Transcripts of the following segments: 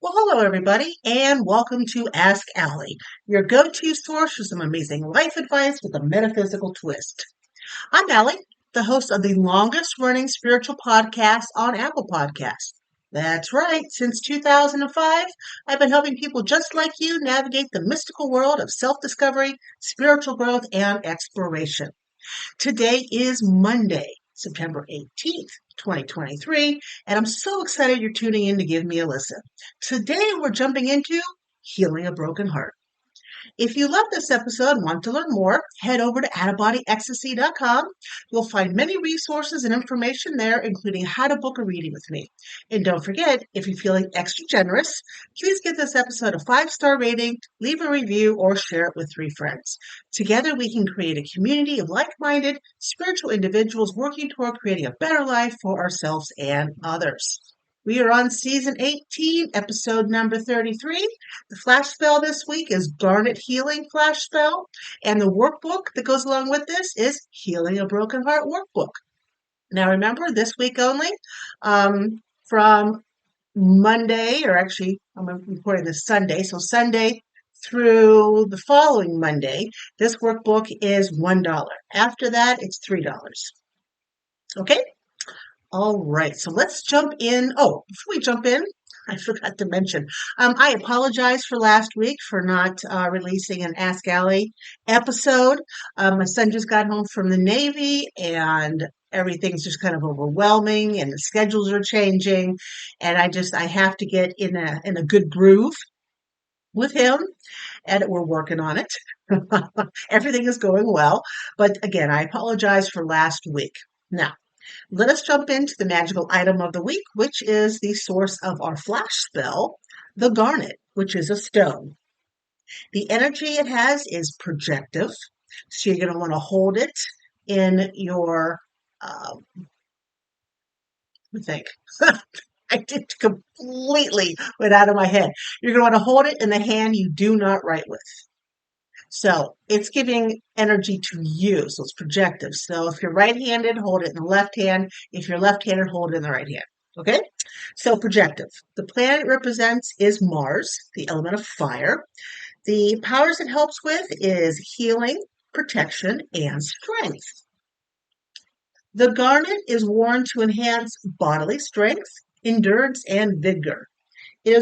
Well, hello, everybody, and welcome to Ask Allie, your go to source for some amazing life advice with a metaphysical twist. I'm Allie, the host of the longest running spiritual podcast on Apple Podcasts. That's right, since 2005, I've been helping people just like you navigate the mystical world of self discovery, spiritual growth, and exploration. Today is Monday, September 18th, 2023, and I'm so excited you're tuning in to give me a listen. Today we're jumping into healing a broken heart. If you love this episode and want to learn more, head over to outofbodyecstasy.com. You'll find many resources and information there, including how to book a reading with me. And don't forget, if you're feeling extra generous, please give this episode a 5-star rating, leave a review, or share it with 3 friends. Together, we can create a community of like-minded, spiritual individuals working toward creating a better life for ourselves and others. We are on season 18, episode number 33. The flash spell this week is Garnet Healing Flash Spell, and the workbook that goes along with this is Healing a Broken Heart Workbook. Now remember, this week only, from Monday, or actually, I'm recording this Sunday, so Sunday through the following Monday, this workbook is $1. After that, it's $3. Okay? All right, so let's jump in. Oh, before we jump in, I forgot to mention, I apologize for last week for not releasing an Ask Allie episode. My son just got home from the Navy and everything's just kind of overwhelming and the schedules are changing. And I have to get in a good groove with him, and we're working on it. Everything is going well. But again, I apologize for last week. Now, let us jump into the magical item of the week, which is the source of our flash spell, the garnet, which is a stone. The energy it has is projective, so you're going to want to hold it in your, I think, I did completely went out of my head. You're going to want to hold it in the hand you do not write with. So it's giving energy to you. So it's projective. So if you're right-handed, hold it in the left hand. If you're left-handed, hold it in the right hand. Okay? So projective. The planet it represents is Mars, the element of fire. The powers it helps with is healing, protection, and strength. The garnet is worn to enhance bodily strength, endurance, and vigor. It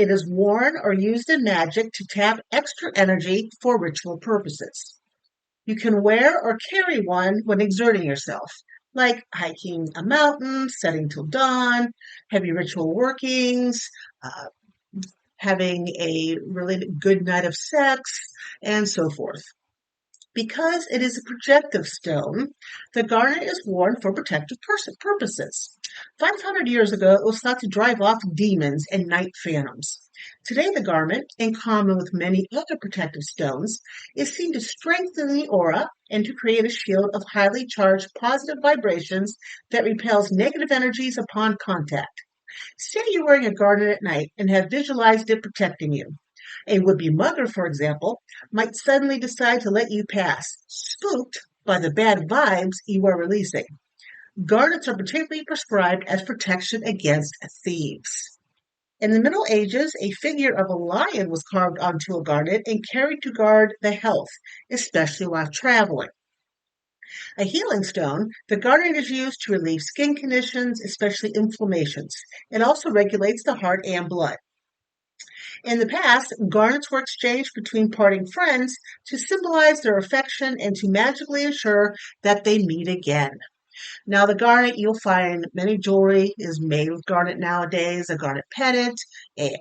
is worn or used in magic to tap extra energy for ritual purposes. You can wear or carry one when exerting yourself, like hiking a mountain, setting till dawn, heavy ritual workings, uh, having a really good night of sex, and so forth. Because it is a projective stone, the garnet is worn for protective purposes. 500 years ago, it was thought to drive off demons and night phantoms. Today, the garnet, in common with many other protective stones, is seen to strengthen the aura and to create a shield of highly charged positive vibrations that repels negative energies upon contact. Say you're wearing a garnet at night and have visualized it protecting you. A would-be mugger, for example, might suddenly decide to let you pass, spooked by the bad vibes you are releasing. Garnets are particularly prescribed as protection against thieves. In the Middle Ages, a figure of a lion was carved onto a garnet and carried to guard the health, especially while traveling. A healing stone, the garnet is used to relieve skin conditions, especially inflammations. It also regulates the heart and blood. In the past, garnets were exchanged between parting friends to symbolize their affection and to magically ensure that they meet again. Now, the garnet, you'll find many jewelry is made with garnet nowadays, a garnet pendant.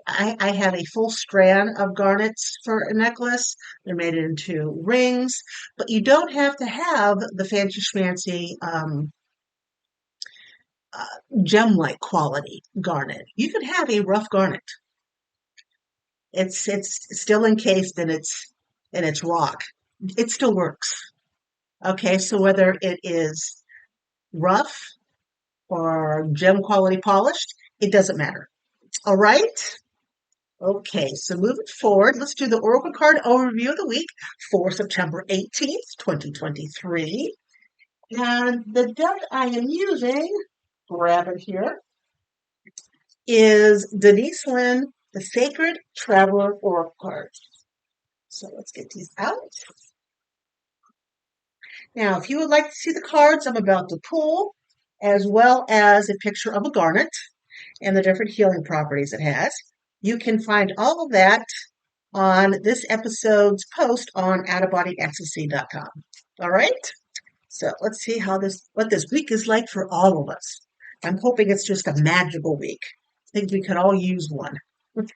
I have a full strand of garnets for a necklace. They're made into rings, but you don't have to have the fancy schmancy gem-like quality garnet. You could have a rough garnet. It's still encased in its rock. It still works. Okay, so whether it is rough or gem quality polished, it doesn't matter. All right. Okay, so moving forward, let's do the Oracle card overview of the week for September 18th, 2023. And the deck I am using, grab it here, is Denise Lynn the Sacred Traveler Oracle cards. So let's get these out. Now, if you would like to see the cards I'm about to pull, as well as a picture of a garnet and the different healing properties it has, you can find all of that on this episode's post on outofbodyecstasy.com. All right? So let's see what this week is like for all of us. I'm hoping it's just a magical week. I think we could all use one. Let's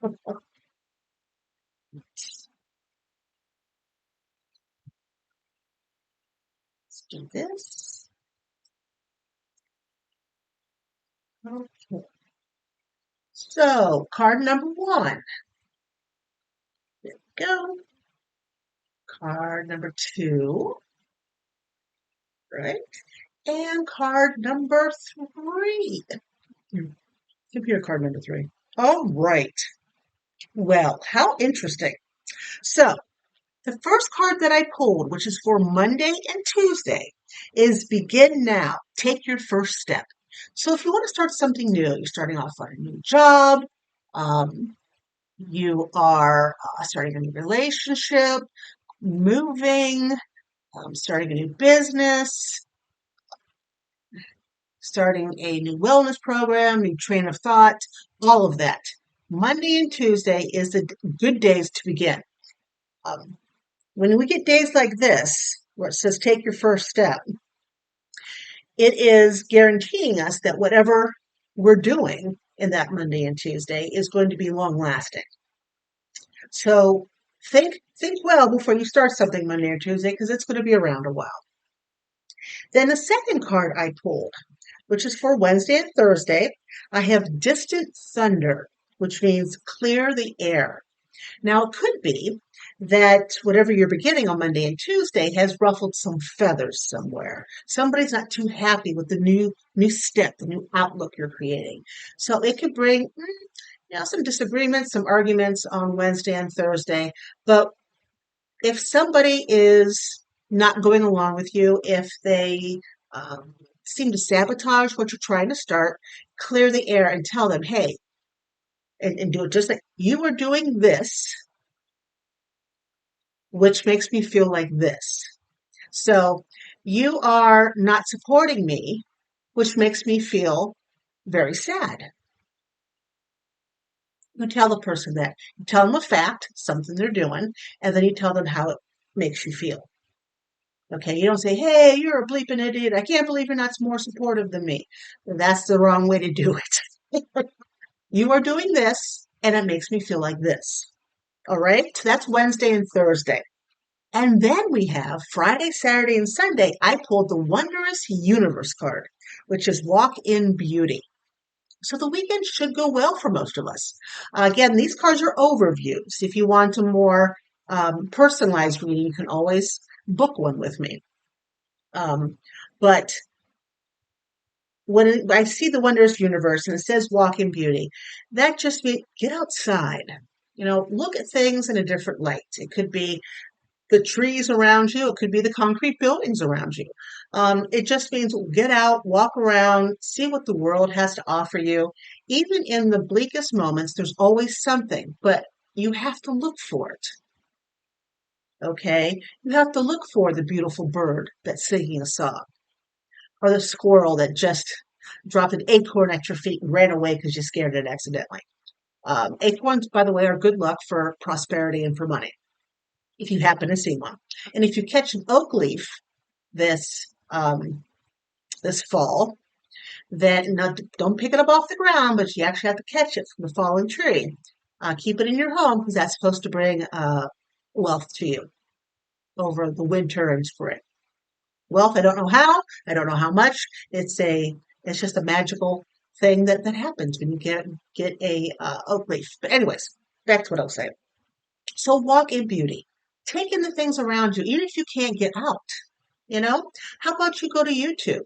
do this. Okay. So, card number 1. There we go. Card number 2. Right? And card number 3. Computer card number 3. All right. Well, how interesting. So, the first card that I pulled, which is for Monday and Tuesday, is Begin Now. Take your first step. So if you want to start something new, you're starting off on a new job, you are starting a new relationship, moving, starting a new business, starting a new wellness program, new train of thought, all of that. Monday and Tuesday is the good days to begin. When we get days like this, where it says take your first step, it is guaranteeing us that whatever we're doing in that Monday and Tuesday is going to be long lasting. So think well before you start something Monday or Tuesday, because it's going to be around a while. Then the second card I pulled, which is for Wednesday and Thursday, I have Distant Thunder, which means clear the air. Now, it could be that whatever you're beginning on Monday and Tuesday has ruffled some feathers somewhere. Somebody's not too happy with the new step, the new outlook you're creating. So it could bring some disagreements, some arguments on Wednesday and Thursday. But if somebody is not going along with you, if they seem to sabotage what you're trying to start, clear the air and tell them, hey, and do it just like you are doing this, which makes me feel like this. So you are not supporting me, which makes me feel very sad. You tell the person that. You tell them a fact, something they're doing, and then you tell them how it makes you feel. Okay, you don't say, hey, you're a bleeping idiot. I can't believe you're not more supportive than me. That's the wrong way to do it. You are doing this, and it makes me feel like this. All right, so that's Wednesday and Thursday. And then we have Friday, Saturday, and Sunday. I pulled the Wondrous Universe card, which is Walk in Beauty. So the weekend should go well for most of us. Again, these cards are overviews. If you want a more personalized reading, you can always book one with me. But when I see the Wondrous Universe and it says Walk in Beauty, that just means get outside. Look at things in a different light. It could be the trees around you. It could be the concrete buildings around you. It just means get out, walk around, see what the world has to offer you. Even in the bleakest moments, there's always something, but you have to look for it. Okay? You have to look for the beautiful bird that's singing a song, or the squirrel that just dropped an acorn at your feet and ran away because you scared it accidentally. Acorns, by the way, are good luck for prosperity and for money, if you happen to see one. And if you catch an oak leaf this fall, then don't pick it up off the ground, but you actually have to catch it from the fallen tree. Keep it in your home because that's supposed to bring wealth to you over the winter and spring. Wealth, I don't know how, I don't know how much. It's just a magical thing that happens when you get a oak leaf. But anyways, back to what I was saying. So walk in beauty. Take in the things around you, even if you can't get out. How about you go to YouTube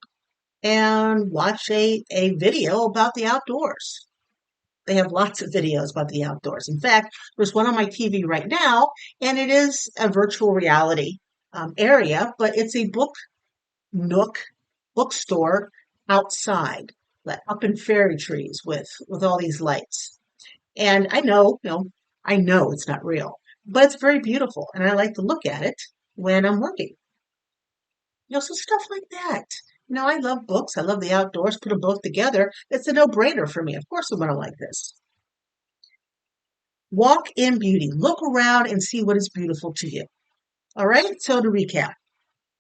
and watch a video about the outdoors? They have lots of videos about the outdoors. In fact, there's one on my TV right now, and it is a virtual reality area, but it's a bookstore outside, up in fairy trees with all these lights. And I know it's not real, but it's very beautiful. And I like to look at it when I'm working. So stuff like that. I love books. I love the outdoors. Put them both together. It's a no-brainer for me. Of course, I'm going to like this. Walk in beauty. Look around and see what is beautiful to you. All right. So to recap,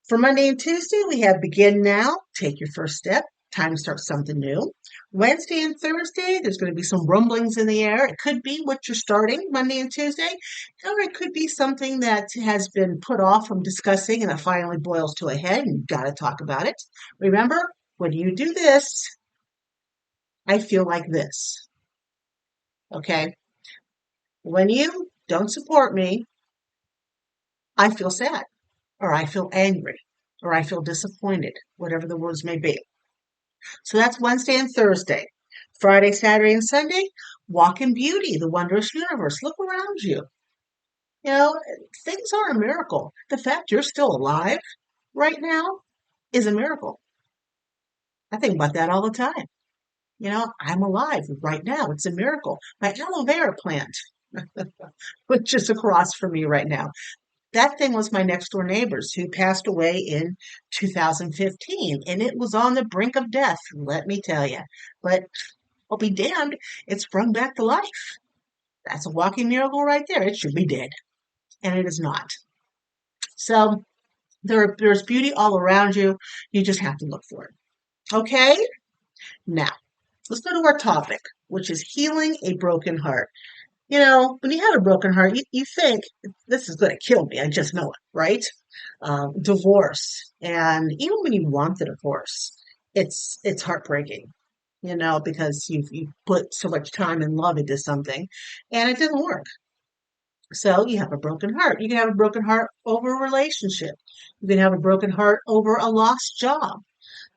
for Monday and Tuesday, we have begin now, take your first step, time to start something new. Wednesday and Thursday, there's going to be some rumblings in the air. It could be what you're starting Monday and Tuesday, or it could be something that has been put off from discussing and it finally boils to a head and you've got to talk about it. Remember, when you do this, I feel like this. Okay? When you don't support me, I feel sad, or I feel angry, or I feel disappointed, whatever the words may be. So that's Wednesday and Thursday. Friday, Saturday, and Sunday, walk in beauty, the wondrous universe. Look around you. You know, things are a miracle. The fact you're still alive right now is a miracle. I think about that all the time. I'm alive right now. It's a miracle. My aloe vera plant, which is across from me right now, that thing was my next door neighbor's who passed away in 2015, and it was on the brink of death, let me tell you. But I'll be damned, it sprung back to life. That's a walking miracle right there. It should be dead, and it is not. So there's beauty all around you. You just have to look for it. Okay? Now, let's go to our topic, which is healing a broken heart. When you have a broken heart, you think this is going to kill me. I just know it, right? Divorce. And even when you want the divorce, it's heartbreaking, because you've put so much time and love into something and it didn't work. So you have a broken heart. You can have a broken heart over a relationship. You can have a broken heart over a lost job,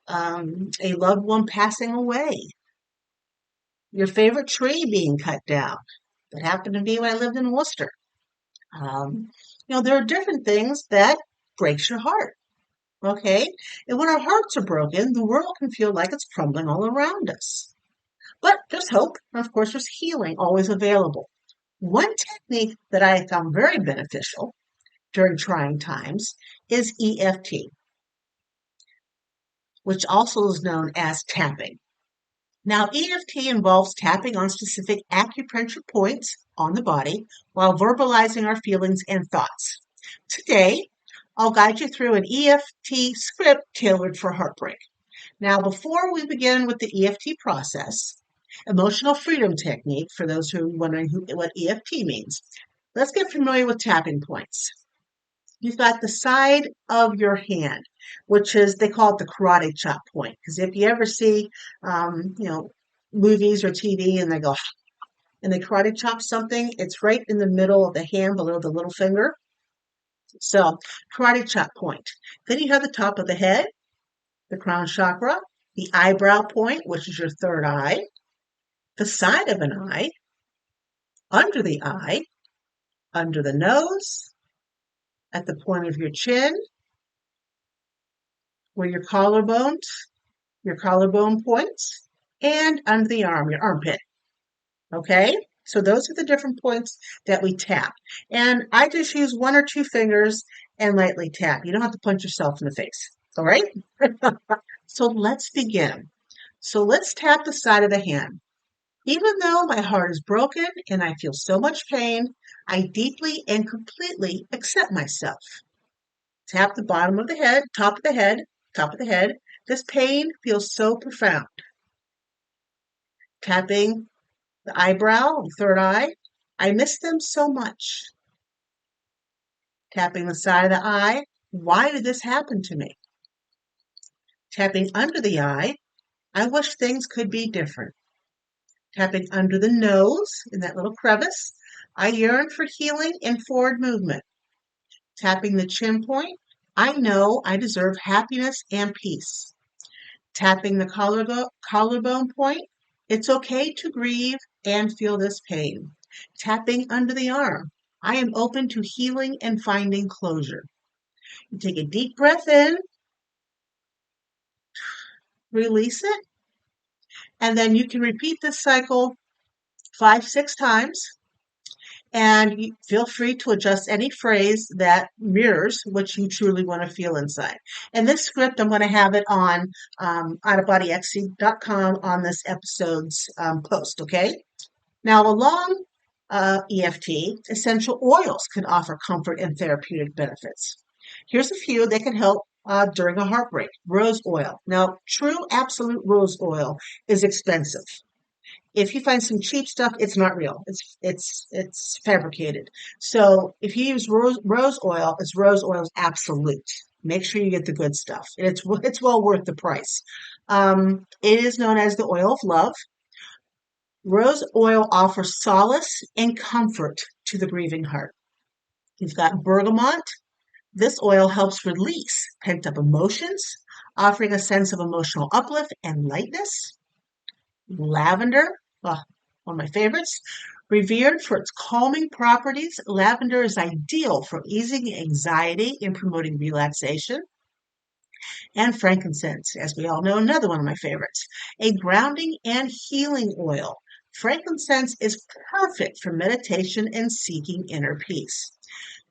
a loved one passing away, your favorite tree being cut down. That happened to me when I lived in Worcester. Um, there are different things that breaks your heart. Okay. And when our hearts are broken, the world can feel like it's crumbling all around us. But there's hope. And of course, there's healing always available. One technique that I found very beneficial during trying times is EFT, which also is known as tapping. Now, EFT involves tapping on specific acupressure points on the body while verbalizing our feelings and thoughts. Today, I'll guide you through an EFT script tailored for heartbreak. Now, before we begin with the EFT process, emotional freedom technique, for those who are wondering what EFT means, let's get familiar with tapping points. You've got the side of your hand, which is, they call it the karate chop point. Because if you ever see, movies or TV and they go, and they karate chop something, it's right in the middle of the hand below the little finger. So, karate chop point. Then you have the top of the head, the crown chakra, the eyebrow point, which is your third eye, the side of an eye, under the eye, under the nose, at the point of your chin, where your collarbone points, and under the arm, your armpit. Okay? So those are the different points that we tap. And I just use one or two fingers and lightly tap. You don't have to punch yourself in the face. All right? So let's begin. So let's tap the side of the hand. Even though my heart is broken and I feel so much pain, I deeply and completely accept myself. Tap the bottom of the head, top of the head, top of the head. This pain feels so profound. Tapping the eyebrow, the third eye. I miss them so much. Tapping the side of the eye. Why did this happen to me? Tapping under the eye. I wish things could be different. Tapping under the nose, in that little crevice. I yearn for healing and forward movement. Tapping the chin point. I know I deserve happiness and peace. Tapping the collarbone point. It's okay to grieve and feel this pain. Tapping under the arm. I am open to healing and finding closure. You take a deep breath in, release it, and then you can repeat this cycle 5, 6 times. And you feel free to adjust any phrase that mirrors what you truly want to feel inside. And this script, I'm going to have it on outofbodyexc.com on this episode's post, okay? Now, along EFT, essential oils can offer comfort and therapeutic benefits. Here's a few that can help during a heartbreak. Rose oil. Now, true absolute rose oil is expensive. If you find some cheap stuff, it's not real. It's fabricated. So if you use rose oil, it's rose oil's absolute. Make sure you get the good stuff. And it's well worth the price. It is known as the oil of love. Rose oil offers solace and comfort to the grieving heart. You've got bergamot. This oil helps release pent-up emotions, offering a sense of emotional uplift and lightness. Lavender, one of my favorites. Revered for its calming properties, lavender is ideal for easing anxiety and promoting relaxation. And frankincense, as we all know, another one of my favorites. A grounding and healing oil. Frankincense is perfect for meditation and seeking inner peace.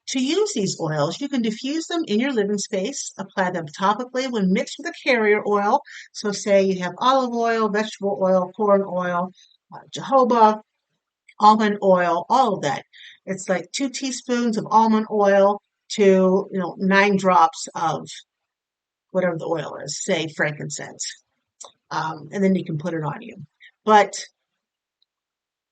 To use these oils, you can diffuse them in your living space, apply them topically when mixed with a carrier oil. So say you have olive oil, vegetable oil, corn oil, jojoba, almond oil, all of that. It's like 2 teaspoons of almond oil to 9 drops of whatever the oil is, say frankincense. And then you can put it on you. But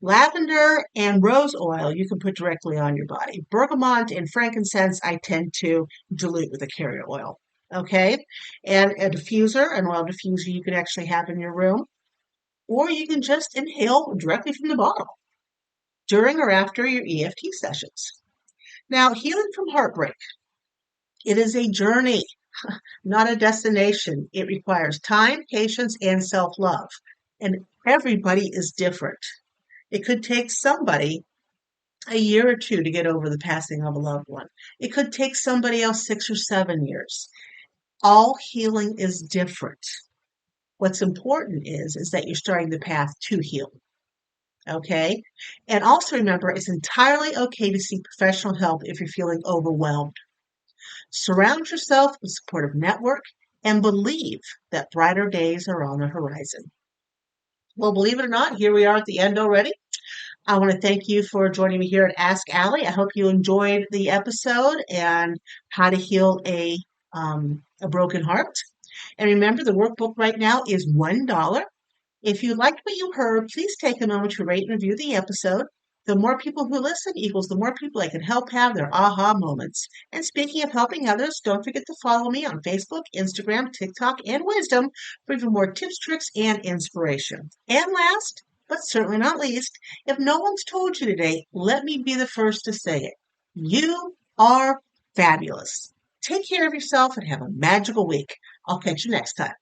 lavender and rose oil you can put directly on your body. Bergamot and frankincense I tend to dilute with a carrier oil. Okay? And a diffuser, an oil diffuser you can actually have in your room. Or you can just inhale directly from the bottle during or after your EFT sessions. Now, healing from heartbreak. It is a journey, not a destination. It requires time, patience, and self-love. And everybody is different. It could take somebody a year or 2 to get over the passing of a loved one. It could take somebody else 6 or 7 years. All healing is different. What's important is that you're starting the path to heal. Okay? And also remember, it's entirely okay to seek professional help if you're feeling overwhelmed. Surround yourself with a supportive network and believe that brighter days are on the horizon. Well, believe it or not, here we are at the end already. I want to thank you for joining me here at Ask Allie. I hope you enjoyed the episode and how to heal a broken heart. And remember, the workbook right now is $1. If you liked what you heard, please take a moment to rate and review the episode. The more people who listen equals the more people I can help have their aha moments. And speaking of helping others, don't forget to follow me on Facebook, Instagram, TikTok, and Wisdom for even more tips, tricks, and inspiration. And last, but certainly not least, if no one's told you today, let me be the first to say it. You are fabulous. Take care of yourself and have a magical week. I'll catch you next time.